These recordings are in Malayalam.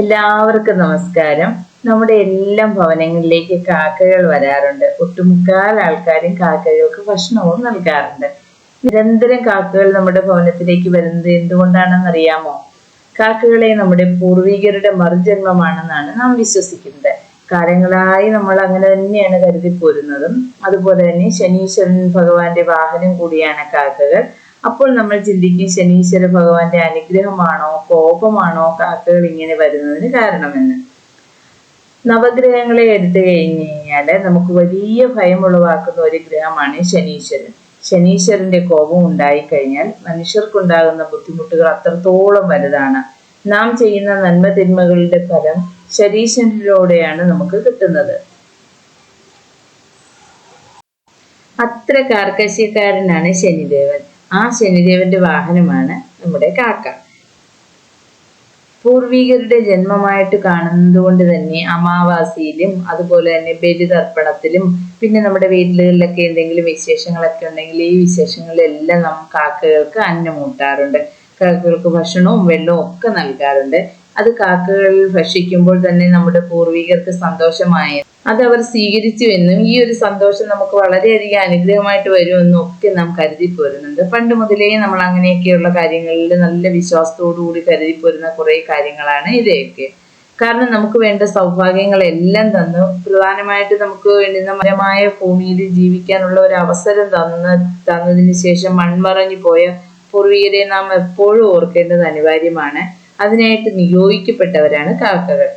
എല്ലാവർക്കും നമസ്കാരം. നമ്മുടെ എല്ലാം ഭവനങ്ങളിലേക്ക് കാക്കകൾ വരാറുണ്ട്. ഒട്ടുമുക്കാൽ ആൾക്കാരും കാക്കകൾക്ക് ഭക്ഷണവും നൽകാറുണ്ട്. നിരന്തരം കാക്കകൾ നമ്മുടെ ഭവനത്തിലേക്ക് വരുന്നത് എന്തുകൊണ്ടാണെന്ന് അറിയാമോ? കാക്കകളെ നമ്മുടെ പൂർവികരുടെ മറുജന്മമാണെന്നാണ് നാം വിശ്വസിക്കുന്നത്. കാലങ്ങളായി നമ്മൾ അങ്ങനെ തന്നെയാണ് കരുതിപ്പോരുന്നതും. അതുപോലെ തന്നെ ശനീശ്വരൻ ഭഗവാന്റെ വാഹനം കൂടിയാണ് കാക്കകൾ. അപ്പോൾ നമ്മൾ ചിന്തിക്കും, ശനീശ്വര ഭഗവാന്റെ അനുഗ്രഹമാണോ കോപമാണോ കാക്കകൾ ഇങ്ങനെ വരുന്നതിന് കാരണമെന്ന്. നവഗ്രഹങ്ങളെ എടുത്തു കഴിഞ്ഞാല് നമുക്ക് വലിയ ഭയം ഉളവാക്കുന്ന ഒരു ഗ്രഹമാണ് ശനീശ്വരൻ. ശനീശ്വരന്റെ കോപം ഉണ്ടായിക്കഴിഞ്ഞാൽ മനുഷ്യർക്കുണ്ടാകുന്ന ബുദ്ധിമുട്ടുകൾ അത്രത്തോളം വലുതാണ്. നാം ചെയ്യുന്ന നന്മ തിന്മകളുടെ ഫലം ശനീശ്വരനിലൂടെയാണ് നമുക്ക് കിട്ടുന്നത്. അത്ര കാർക്കശ്യക്കാരനാണ് ശനിദേവൻ. ആ ശനിദേവന്റെ വാഹനമാണ് നമ്മുടെ കാക്ക. പൂർവികരുടെ ജന്മമായിട്ട് കാണുന്നത് കൊണ്ട് തന്നെ അമാവാസിയിലും അതുപോലെ തന്നെ ബലിതർപ്പണത്തിലും പിന്നെ നമ്മുടെ വീടുകളിലൊക്കെ എന്തെങ്കിലും വിശേഷങ്ങളൊക്കെ ഉണ്ടെങ്കിൽ ഈ വിശേഷങ്ങളിലെല്ലാം നാം കാക്കകൾക്ക് അന്നമൂട്ടാറുണ്ട്. കാക്കകൾക്ക് ഭക്ഷണവും വെള്ളവും ഒക്കെ നൽകാറുണ്ട്. അത് കാക്കകൾ ഭക്ഷിക്കുമ്പോൾ തന്നെ നമ്മുടെ പൂർവികർക്ക് സന്തോഷമായ അതവർ സ്വീകരിച്ചുവെന്നും ഈ ഒരു സന്തോഷം നമുക്ക് വളരെയധികം അനുഗ്രഹമായിട്ട് വരുമെന്നും ഒക്കെ നാം കരുതി പോരുന്നുണ്ട്. പണ്ട് മുതലേ നമ്മൾ അങ്ങനെയൊക്കെയുള്ള കാര്യങ്ങളിൽ നല്ല വിശ്വാസത്തോടുകൂടി കരുതി പോരുന്ന കുറെ കാര്യങ്ങളാണ് ഇവയൊക്കെ. കാരണം നമുക്ക് വേണ്ട സൗഭാഗ്യങ്ങളെല്ലാം തന്നു, പ്രധാനമായിട്ട് നമുക്ക് വേണ്ടുന്ന മരമായ ഭൂമിയിൽ ജീവിക്കാനുള്ള ഒരു അവസരം തന്നതിന് ശേഷം മൺമറഞ്ഞു പോയ പൂർവികരെ നാം എപ്പോഴും ഓർക്കേണ്ടത് അനിവാര്യമാണ്. അതിനായിട്ട് നിയോഗിക്കപ്പെട്ടവരാണ് കാക്കകൾ.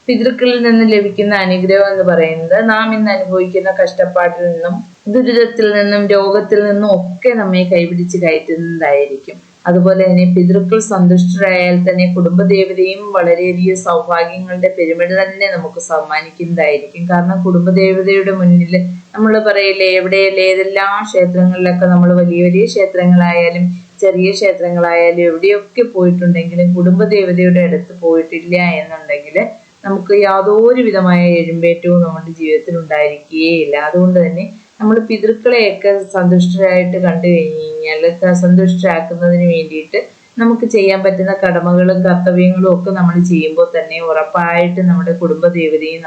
പിതൃക്കളിൽ നിന്ന് ലഭിക്കുന്ന അനുഗ്രഹം എന്ന് പറയുന്നത് നാം ഇന്ന് അനുഭവിക്കുന്ന കഷ്ടപ്പാടിൽ നിന്നും ദുരിതത്തിൽ നിന്നും രോഗത്തിൽ നിന്നും ഒക്കെ നമ്മെ കൈപിടിച്ച് കയറ്റുന്നതായിരിക്കും. അതുപോലെ തന്നെ പിതൃക്കൾ സന്തുഷ്ടരായാൽ തന്നെ കുടുംബദേവതയും വളരെയധികം സൗഭാഗ്യങ്ങളുടെ പെരുമഴ തന്നെ നമുക്ക് സമ്മാനിക്കുന്നതായിരിക്കും. കാരണം കുടുംബദേവതയുടെ മുന്നിൽ നമ്മൾ പറയില്ലേ, എവിടെയല്ലേ ഏതെല്ലാം ക്ഷേത്രങ്ങളിലൊക്കെ നമ്മൾ വലിയ വലിയ ക്ഷേത്രങ്ങളായാലും ചെറിയ ക്ഷേത്രങ്ങളായാലും എവിടെയൊക്കെ പോയിട്ടുണ്ടെങ്കിലും കുടുംബദേവതയുടെ അടുത്ത് പോയിട്ടില്ല എന്നുണ്ടെങ്കിൽ നമുക്ക് യാതൊരു വിധമായ എഴുമ്പേറ്റവും നമ്മുടെ ജീവിതത്തിൽ ഉണ്ടായിരിക്കുകയില്ല. അതുകൊണ്ട് തന്നെ നമ്മൾ പിതൃക്കളെയൊക്കെ സന്തുഷ്ടരായിട്ട് കണ്ടു കഴിഞ്ഞാൽ സന്തുഷ്ടരാക്കുന്നതിന് വേണ്ടിയിട്ട് നമുക്ക് ചെയ്യാൻ പറ്റുന്ന കടമകളും കർത്തവ്യങ്ങളും ഒക്കെ നമ്മൾ ചെയ്യുമ്പോൾ തന്നെ ഉറപ്പായിട്ട് നമ്മുടെ കുടുംബദേവതയും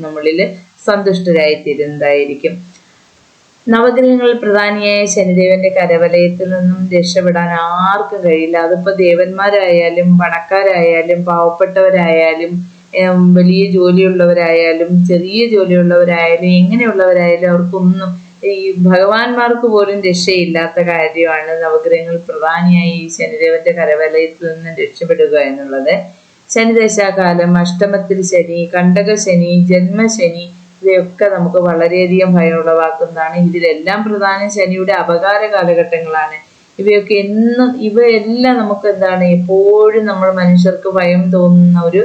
നമ്മളിൽ സന്തുഷ്ടരായി തീരുന്നതായിരിക്കും. നവഗ്രഹങ്ങളിൽ പ്രധാനിയായ ശനിദേവന്റെ കരവലയത്തിൽ നിന്നും രക്ഷപ്പെടാൻ ആർക്കും കഴിയില്ല. അതിപ്പോ ദേവന്മാരായാലും പണക്കാരായാലും പാവപ്പെട്ടവരായാലും വലിയ ജോലിയുള്ളവരായാലും ചെറിയ ജോലിയുള്ളവരായാലും എങ്ങനെയുള്ളവരായാലും അവർക്കൊന്നും ഈ ഭഗവാന്മാർക്ക് പോലും രക്ഷയില്ലാത്ത കാര്യമാണ് നവഗ്രഹങ്ങൾ പ്രധാനിയായി ഈ ശനിദേവന്റെ കരവലയത്തിൽ നിന്നും രക്ഷപ്പെടുക എന്നുള്ളത്. ശനിദശാകാലം, അഷ്ടമത്തിൽ ശനി, കണ്ടക ശനി, ജന്മശനി ഇവയൊക്കെ നമുക്ക് വളരെയധികം ഭയം ഉളവാക്കുന്നതാണ്. ഇതിലെല്ലാം പ്രധാനം ശനിയുടെ അപകാര കാലഘട്ടങ്ങളാണ്. ഇവയെല്ലാം നമുക്ക് എന്താണ്, എപ്പോഴും നമ്മൾ മനുഷ്യർക്ക് ഭയം തോന്നുന്ന ഒരു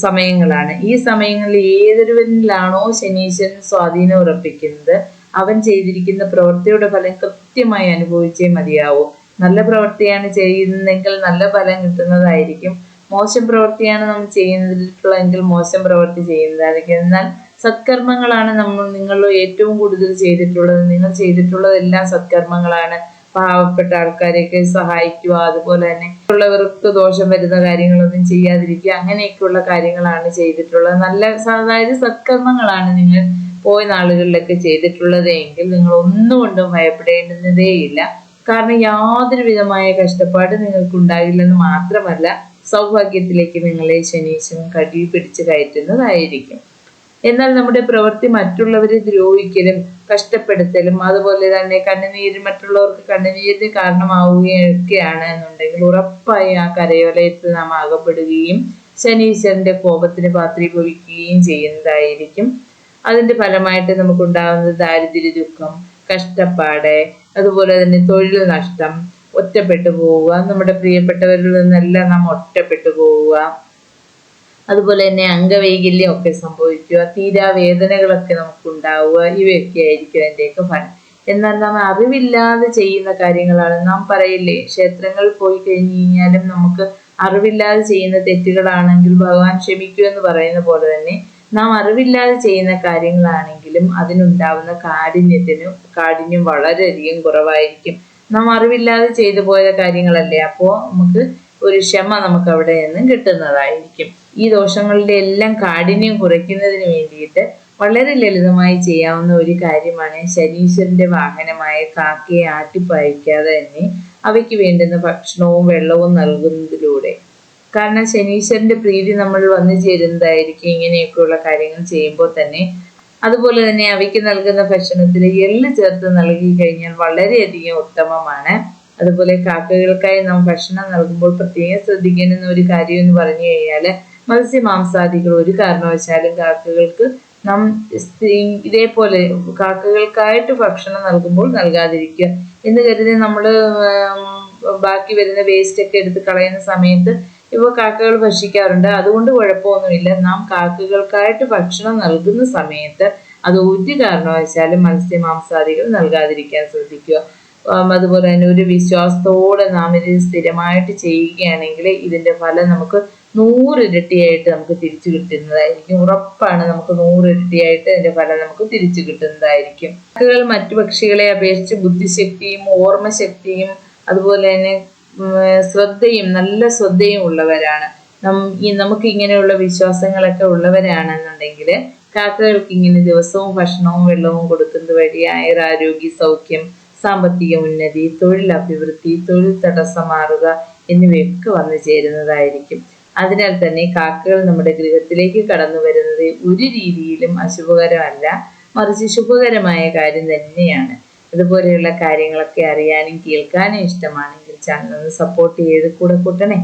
സമയങ്ങളാണ്. ഈ സമയങ്ങളിൽ ഏതൊരുവനിലാണോ ശനീശ്വരൻ സ്വാധീനം ഉറപ്പിക്കുന്നത് അവൻ ചെയ്തിരിക്കുന്ന പ്രവൃത്തിയുടെ ഫലം കൃത്യമായി അനുഭവിച്ചേ മതിയാവൂ. നല്ല പ്രവൃത്തിയാണ് ചെയ്യുന്നതെങ്കിൽ നല്ല ഫലം കിട്ടുന്നതായിരിക്കും. മോശം പ്രവൃത്തിയാണ് നമ്മൾ ചെയ്യുന്നതിൽ മോശം പ്രവൃത്തി ചെയ്യുന്നതായിരിക്കും. എന്നാൽ സത്കർമ്മങ്ങളാണ് നിങ്ങൾ ഏറ്റവും കൂടുതൽ ചെയ്തിട്ടുള്ളത്. നിങ്ങൾ ചെയ്തിട്ടുള്ളതെല്ലാം സത്കർമ്മങ്ങളാണ്. പാവപ്പെട്ട ആൾക്കാരെയൊക്കെ സഹായിക്കുക, അതുപോലെ തന്നെ ഉള്ളവർക്ക് ദോഷം വരുന്ന കാര്യങ്ങളൊന്നും ചെയ്യാതിരിക്കുക, അങ്ങനെയൊക്കെയുള്ള കാര്യങ്ങളാണ് ചെയ്തിട്ടുള്ളത്. അതായത് സത്കർമ്മങ്ങളാണ് നിങ്ങൾ പോയ നാളുകളിലൊക്കെ ചെയ്തിട്ടുള്ളത് എങ്കിൽ നിങ്ങൾ ഒന്നുകൊണ്ടും ഭയപ്പെടേണ്ടുന്നതേയില്ല. കാരണം യാതൊരു വിധമായ കഷ്ടപ്പാട് നിങ്ങൾക്ക് ഉണ്ടാകില്ലെന്ന് മാത്രമല്ല, സൗഭാഗ്യത്തിലേക്ക് നിങ്ങളെ ശനീശ്വരൻ കടി പിടിച്ച് കയറ്റുന്നതായിരിക്കും. എന്നാൽ നമ്മുടെ പ്രവൃത്തി മറ്റുള്ളവരെ ദ്രോഹിക്കലും കഷ്ടപ്പെടുത്തലും അതുപോലെ തന്നെ മറ്റുള്ളവർക്ക് കണ്ണുനീരിന് കാരണമാവുകയൊക്കെയാണ് എന്നുണ്ടെങ്കിൽ ഉറപ്പായി ആ കരയോലയത്തിൽ നാം അകപ്പെടുകയും ശനീശ്വരന്റെ കോപത്തിന് പാത്രീഭവിക്കുകയും ചെയ്യുന്നതായിരിക്കും. അതിന്റെ ഫലമായിട്ട് നമുക്കുണ്ടാകുന്നത് ദാരിദ്ര്യ, ദുഃഖം, കഷ്ടപ്പാട്, അതുപോലെ തന്നെ തൊഴിൽ നഷ്ടം, ഒറ്റപ്പെട്ടു പോവുക, നമ്മുടെ പ്രിയപ്പെട്ടവരിൽ നിന്നെല്ലാം നാം ഒറ്റപ്പെട്ടു പോവുക, അതുപോലെ തന്നെ അംഗവൈകല്യം ഒക്കെ സംഭവിക്കുക, തീരാവേദനകളൊക്കെ നമുക്കുണ്ടാവുക, ഇവയൊക്കെ ആയിരിക്കും അതിൻ്റെയൊക്കെ ഫലം. എന്നാൽ നാം അറിവില്ലാതെ ചെയ്യുന്ന കാര്യങ്ങളാണ്. നാം പറയില്ലേ, ക്ഷേത്രങ്ങളിൽ പോയി കഴിഞ്ഞു കഴിഞ്ഞാലും നമുക്ക് അറിവില്ലാതെ ചെയ്യുന്ന തെറ്റുകളാണെങ്കിൽ ഭഗവാൻ ക്ഷമിക്കുമെന്ന് പറയുന്ന പോലെ തന്നെ നാം അറിവില്ലാതെ ചെയ്യുന്ന കാര്യങ്ങളാണെങ്കിലും അതിനുണ്ടാവുന്ന കാഠിന്യം വളരെയധികം കുറവായിരിക്കും. നാം അറിവില്ലാതെ ചെയ്തു പോയ കാര്യങ്ങളല്ലേ, അപ്പോൾ നമുക്ക് ഒരു ക്ഷമ നമുക്ക് അവിടെ നിന്നും കിട്ടുന്നതായിരിക്കും. ഈ ദോഷങ്ങളുടെ എല്ലാം കാഠിന്യം കുറയ്ക്കുന്നതിന് വേണ്ടിയിട്ട് വളരെ ലളിതമായി ചെയ്യാവുന്ന ഒരു കാര്യമാണ് ശനീശ്വരന്റെ വാഹനമായ കാക്കയെ ആട്ടിപ്പായിക്കാതെ തന്നെ അവയ്ക്ക് വേണ്ടുന്ന ഭക്ഷണവും വെള്ളവും നൽകുന്നതിലൂടെ. കാരണം ശനീശ്വരന്റെ പ്രീതി നമ്മൾ വന്നു ചേരുന്നതായിരിക്കും ഇങ്ങനെയൊക്കെയുള്ള കാര്യങ്ങൾ ചെയ്യുമ്പോൾ തന്നെ. അതുപോലെ തന്നെ അവയ്ക്ക് നൽകുന്ന ഭക്ഷണത്തിൽ എള്ള് ചേർത്ത് നൽകി കഴിഞ്ഞാൽ വളരെയധികം ഉത്തമമാണ്. അതുപോലെ കാക്കകൾക്കായി നാം ഭക്ഷണം നൽകുമ്പോൾ പ്രത്യേകം ശ്രദ്ധിക്കേണ്ടുന്ന ഒരു കാര്യം എന്ന് പറഞ്ഞു കഴിഞ്ഞാൽ മത്സ്യമാംസാദികൾ ഒരു കാരണവശാലും കാക്കകൾക്ക് നാം ഇതേപോലെ കാക്കകൾക്കായിട്ട് ഭക്ഷണം നൽകുമ്പോൾ നൽകാതിരിക്കുക. എന്ന് കരുതി നമ്മൾ ബാക്കി വരുന്ന വേസ്റ്റ് ഒക്കെ എടുത്ത് കളയുന്ന സമയത്ത് ഇപ്പോൾ കാക്കകൾ ഭക്ഷിക്കാറുണ്ട്. അതുകൊണ്ട് കുഴപ്പമൊന്നുമില്ല. നാം കാക്കകൾക്കായിട്ട് ഭക്ഷണം നൽകുന്ന സമയത്ത് അത് ഒരു കാരണവശാലും മത്സ്യമാംസാദികൾ നൽകാതിരിക്കാൻ ശ്രദ്ധിക്കുക. അതുപോലെ തന്നെ ഒരു വിശ്വാസത്തോടെ നാം ഇത് സ്ഥിരമായിട്ട് ചെയ്യുകയാണെങ്കിൽ ഇതിന്റെ ഫലം നമുക്ക് 100 ഇരട്ടിയായിട്ട് നമുക്ക് തിരിച്ചു കിട്ടുന്നതായിരിക്കും. ഉറപ്പാണ്, നമുക്ക് 100 ഇരട്ടിയായിട്ട് ഇതിന്റെ ഫലം നമുക്ക് തിരിച്ചു കിട്ടുന്നതായിരിക്കും. കാക്കകൾ മറ്റു പക്ഷികളെ അപേക്ഷിച്ച് ബുദ്ധിശക്തിയും ഓർമ്മശക്തിയും അതുപോലെ തന്നെ നല്ല ശ്രദ്ധയും ഉള്ളവരാണ്. നമുക്ക് ഇങ്ങനെയുള്ള വിശ്വാസങ്ങളൊക്കെ ഉള്ളവരാണെന്നുണ്ടെങ്കിൽ കാക്കകൾക്ക് ഇങ്ങനെ ദിവസവും ഭക്ഷണവും വെള്ളവും കൊടുക്കുന്നത് വഴി ആയുരാരോഗ്യ സൗഖ്യം, സാമ്പത്തിക ഉന്നതി, തൊഴിൽ അഭിവൃദ്ധി, തൊഴിൽ തടസ്സം മാറുക എന്നിവയൊക്കെ വന്നു ചേരുന്നതായിരിക്കും. അതിനാൽ തന്നെ കാക്കകൾ നമ്മുടെ ഗൃഹത്തിലേക്ക് കടന്നു വരുന്നത് ഒരു രീതിയിലും അശുഭകരമല്ല, മറിച്ച് ശുഭകരമായ കാര്യം തന്നെയാണ്. അതുപോലെയുള്ള കാര്യങ്ങളൊക്കെ അറിയാനും കേൾക്കാനും ഇഷ്ടമാണെങ്കിൽ ചാനൽ ഒന്ന് സപ്പോർട്ട് ചെയ്ത് കൂടെ കൂട്ടണേ.